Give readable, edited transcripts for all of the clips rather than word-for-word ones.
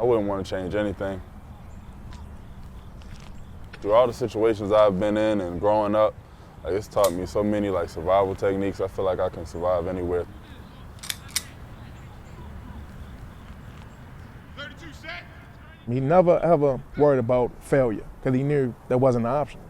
I wouldn't want to change anything. Through all the situations I've been in and growing up, like, it's taught me so many survival techniques. I feel like I can survive anywhere. 32 set. He never ever worried about failure because he knew that wasn't an option.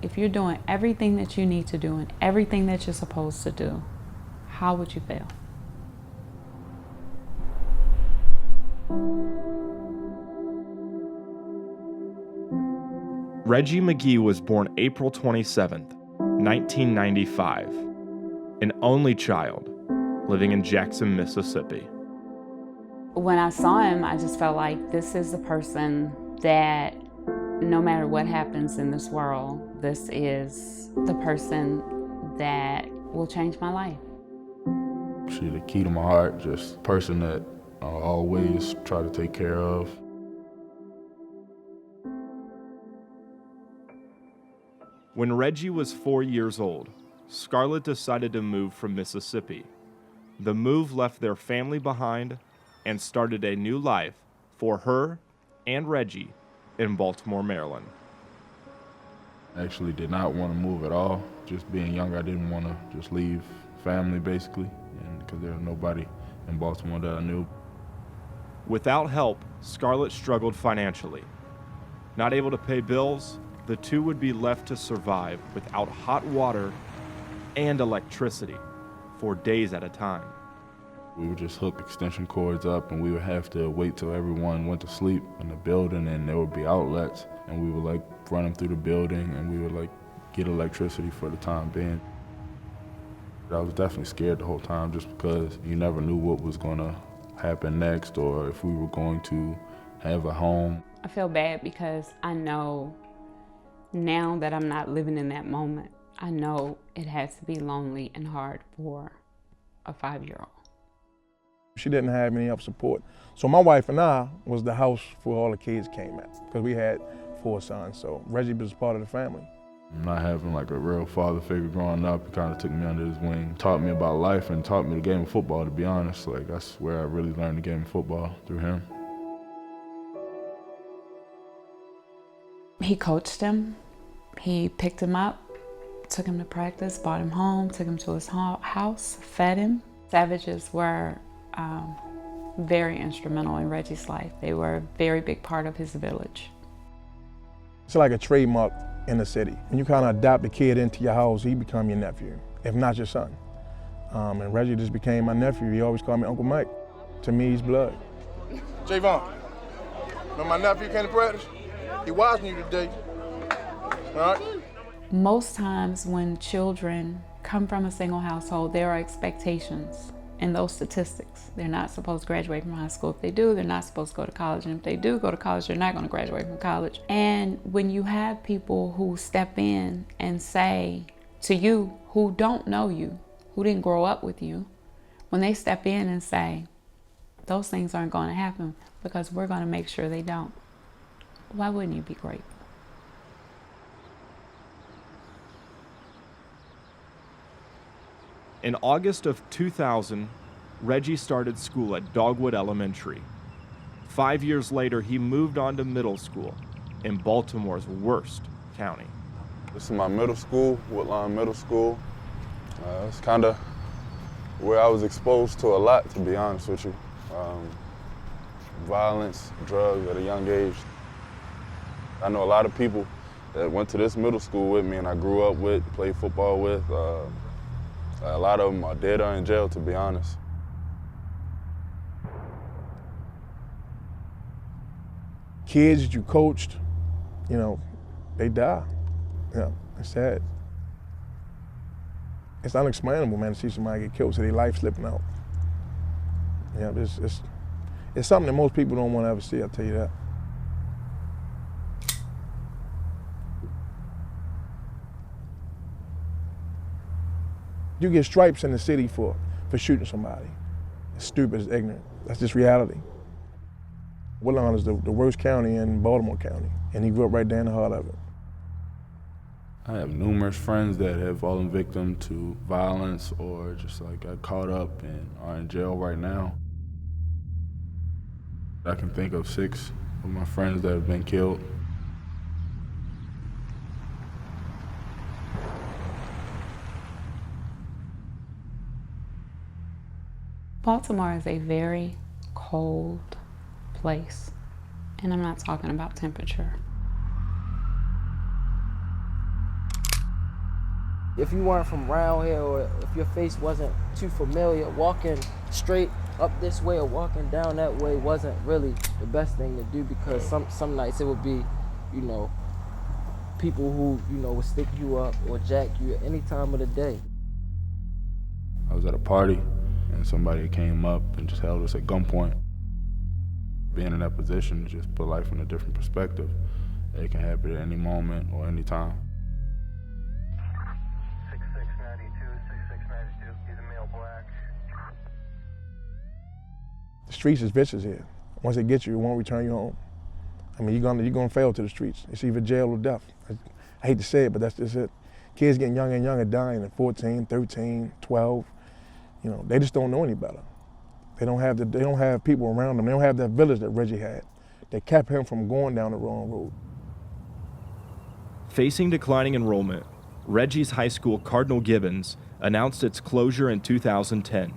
If you're doing everything that you need to do and everything that you're supposed to do, how would you fail? Reggie McGee was born April 27th, 1995, an only child living in Jackson, Mississippi. When I saw him, I just felt like this is the person that no matter what happens in this world, this is the person that will change my life. She's the key to my heart, just a person that I'll always try to take care of. When Reggie was 4 years old, Scarlett decided to move from Mississippi. The move left their family behind and started a new life for her and Reggie in Baltimore, Maryland. I actually did not want to move at all. Just being younger, I didn't want to just leave family, basically, and because there was nobody in Baltimore that I knew. Without help, Scarlett struggled financially. Not able to pay bills, the two would be left to survive without hot water and electricity for days at a time. We would just hook extension cords up and we would have to wait till everyone went to sleep in the building, and there would be outlets, and we would run them through the building, and we would get electricity for the time being. I was definitely scared the whole time just because you never knew what was gonna happen next or if we were going to have a home. I feel bad because I know now that I'm not living in that moment, I know it has to be lonely and hard for a 5-year-old. She didn't have any help support. So my wife and I was the house where all the kids came at because we had 4 sons. So Reggie was part of the family. Not having a real father figure growing up, he kind of took me under his wing, taught me about life and taught me the game of football, to be honest. That's where I really learned the game of football, through him. He coached him, he picked him up, took him to practice, brought him home, took him to his house, fed him. Savages were very instrumental in Reggie's life. They were a very big part of his village. It's like a trademark in the city. When you kind of adopt a kid into your house, he become your nephew, if not your son. And Reggie just became my nephew. He always called me Uncle Mike. To me, he's blood. Javon, remember my nephew came to practice? He watching you today. All right? Most times when children come from a single household, there are expectations in those statistics. They're not supposed to graduate from high school. If they do, they're not supposed to go to college. And if they do go to college, they're not going to graduate from college. And when you have people who step in and say to you, who don't know you, who didn't grow up with you, when they step in and say, those things aren't going to happen because we're going to make sure they don't, why wouldn't you be grateful? In August of 2000, Reggie started school at Dogwood Elementary. 5 years later, he moved on to middle school in Baltimore's worst county. This is my middle school, Woodlawn Middle School. It's kind of where I was exposed to a lot, to be honest with you. Violence, drugs at a young age. I know a lot of people that went to this middle school with me and I grew up with, played football with. A lot of them are dead or in jail, to be honest. Kids that you coached, they die. It's sad. It's unexplainable, man, to see somebody get killed, see their life slipping out. It's something that most people don't want to ever see, I'll tell you that. You get stripes in the city for shooting somebody. It's stupid, it's ignorant. That's just reality. Woodlawn is the worst county in Baltimore County, and he grew up right there in the heart of it. I have numerous friends that have fallen victim to violence or just got caught up and are in jail right now. I can think of 6 of my friends that have been killed. Baltimore is a very cold place, and I'm not talking about temperature. If you weren't from around here, or if your face wasn't too familiar, walking straight up this way or walking down that way wasn't really the best thing to do, because some nights it would be, you know, people who, you know, would stick you up or jack you at any time of the day. I was at a party and somebody came up and just held us at gunpoint. Being in that position just put life in a different perspective. It can happen at any moment or any time. 6692, he's a male black. The streets is vicious here. Once they get you, it won't return you home. I mean, you're gonna fail to the streets. It's either jail or death. I hate to say it, but that's just it. Kids getting younger and younger, dying at 14, 13, 12. You know, they just don't know any better. They don't have people around them. They don't have that village that Reggie had that kept him from going down the wrong road. Facing declining enrollment, Reggie's high school, Cardinal Gibbons, announced its closure in 2010.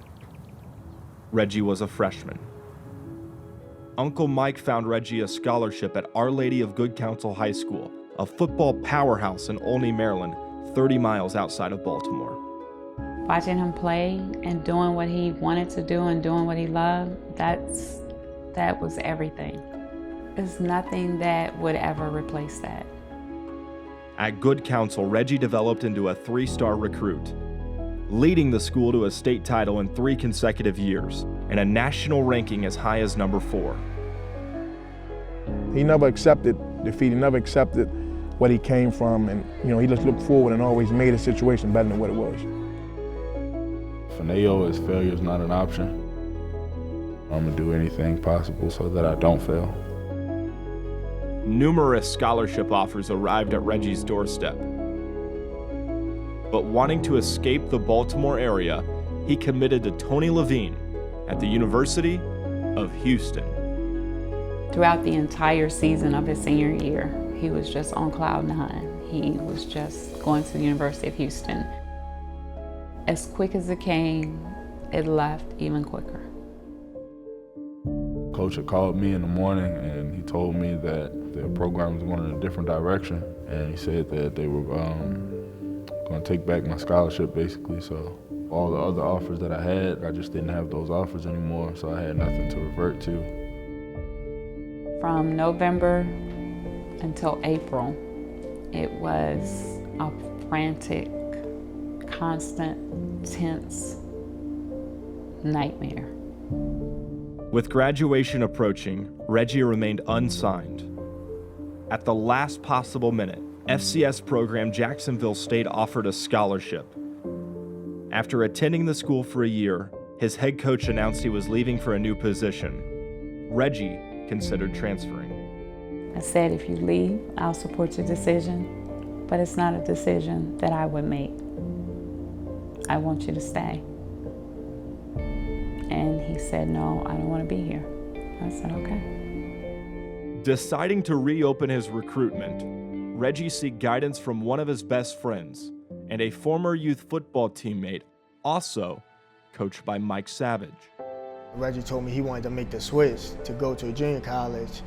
Reggie was a freshman. Uncle Mike found Reggie a scholarship at Our Lady of Good Counsel High School, a football powerhouse in Olney, Maryland, 30 miles outside of Baltimore. Watching him play and doing what he wanted to do and doing what he loved, that was everything. There's nothing that would ever replace that. At Good Counsel, Reggie developed into a 3-star recruit, leading the school to a state title in 3 consecutive years and a national ranking as high as number 4. He never accepted defeat. He never accepted what he came from, and you know, he just looked forward and always made a situation better than what it was. FINAO is failure is not an option. I'm gonna do anything possible so that I don't fail. Numerous scholarship offers arrived at Reggie's doorstep. But wanting to escape the Baltimore area, he committed to Tony Levine at the University of Houston. Throughout the entire season of his senior year, he was just on cloud 9. He was just going to the University of Houston. As quick as it came, it left even quicker. Coach had called me in the morning and he told me that the program was going in a different direction, and he said that they were going to take back my scholarship, basically. So all the other offers that I had, I just didn't have those offers anymore, so I had nothing to revert to. From November until April, it was a frantic, constant, tense nightmare. With graduation approaching, Reggie remained unsigned. At the last possible minute, FCS program Jacksonville State offered a scholarship. After attending the school for a year, his head coach announced he was leaving for a new position. Reggie considered transferring. I said, if you leave, I'll support your decision, but it's not a decision that I would make. I want you to stay. And he said, no, I don't want to be here. I said, okay. Deciding to reopen his recruitment, Reggie sought guidance from one of his best friends and a former youth football teammate, also coached by Mike Savage. Reggie told me he wanted to make the switch to go to a junior college.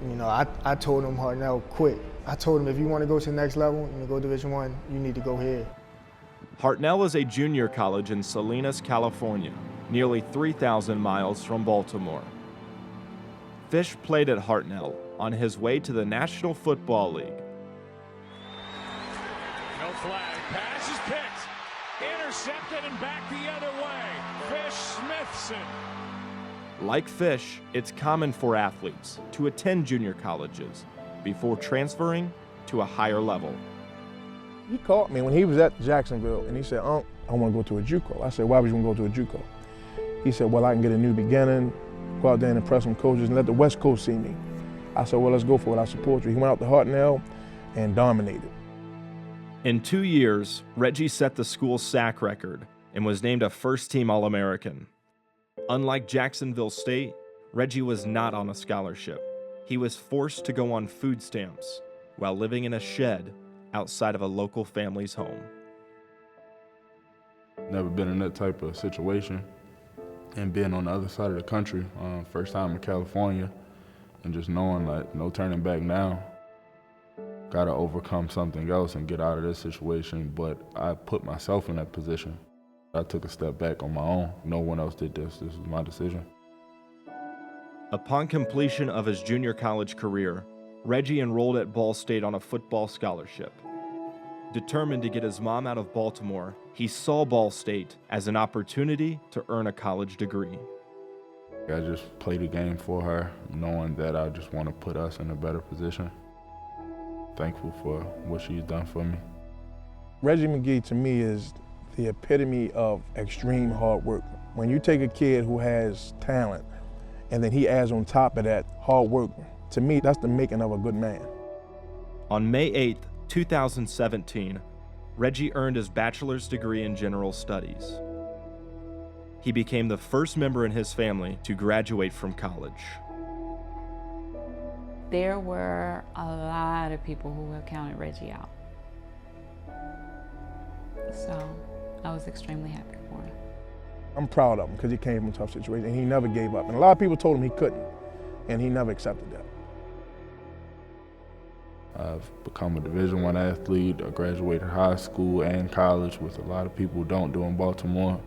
You know, I told him, Hartnell, quit. I told him, if you want to go to the next level, you know, go Division I, you need to go here. Hartnell is a junior college in Salinas, California, nearly 3,000 miles from Baltimore. Fish played at Hartnell on his way to the National Football League. No flag. Pass is picked. Intercepted and back the other way. Fish Smithson. Like Fish, it's common for athletes to attend junior colleges before transferring to a higher level. He called me when he was at Jacksonville and he said, I want to go to a JUCO. I said, why would you want to go to a JUCO? He said, well, I can get a new beginning, go out there and impress some coaches and let the West Coast see me. I said, well, let's go for it. I support you. He went out to Hartnell and dominated. In 2 years, Reggie set the school's sack record and was named a first-team All-American. Unlike Jacksonville State, Reggie was not on a scholarship. He was forced to go on food stamps while living in a shed outside of a local family's home. Never been in that type of situation. And being on the other side of the country, first time in California, and just knowing like no turning back now. Gotta overcome something else and get out of this situation, but I put myself in that position. I took a step back on my own. No one else did this. This was my decision. Upon completion of his junior college career, Reggie enrolled at Ball State on a football scholarship. Determined to get his mom out of Baltimore, he saw Ball State as an opportunity to earn a college degree. I just played the game for her, knowing that I just want to put us in a better position. Thankful for what she's done for me. Reggie McGee to me is the epitome of extreme hard work. When you take a kid who has talent and then he adds on top of that hard work, to me that's the making of a good man. On May 8th, 2017, Reggie earned his bachelor's degree in general studies. He became the first member in his family to graduate from college. There were a lot of people who have counted Reggie out. So I was extremely happy for him. I'm proud of him because he came from a tough situation and he never gave up. And a lot of people told him he couldn't, and he never accepted that. I've become a Division I athlete. I graduated high school and college, which a lot of people don't do in Baltimore.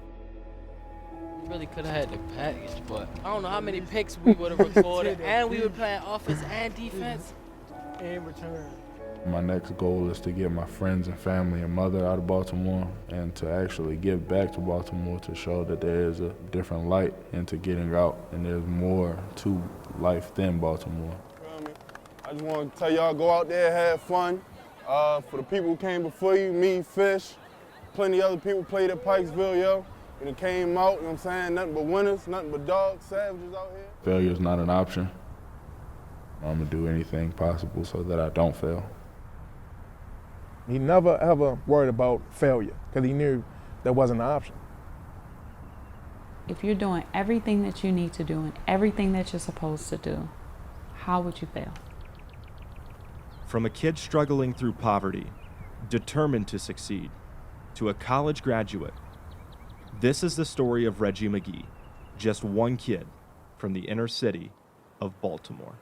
We really could have had the package, but I don't know how many picks we would have recorded, and we were playing offense and defense. And return. My next goal is to get my friends and family and mother out of Baltimore and to actually give back to Baltimore to show that there is a different light into getting out and there's more to life than Baltimore. I just want to tell y'all, go out there, have fun. For the people who came before you, me, Fish, plenty other people played at Pikesville, yo. And it came out, you know what I'm saying? Nothing but winners, nothing but dogs, savages out here. Failure is not an option. I'm gonna do anything possible so that I don't fail. He never ever worried about failure because he knew that wasn't an option. If you're doing everything that you need to do and everything that you're supposed to do, how would you fail? From a kid struggling through poverty, determined to succeed, to a college graduate, this is the story of Reggie McGee, just one kid from the inner city of Baltimore.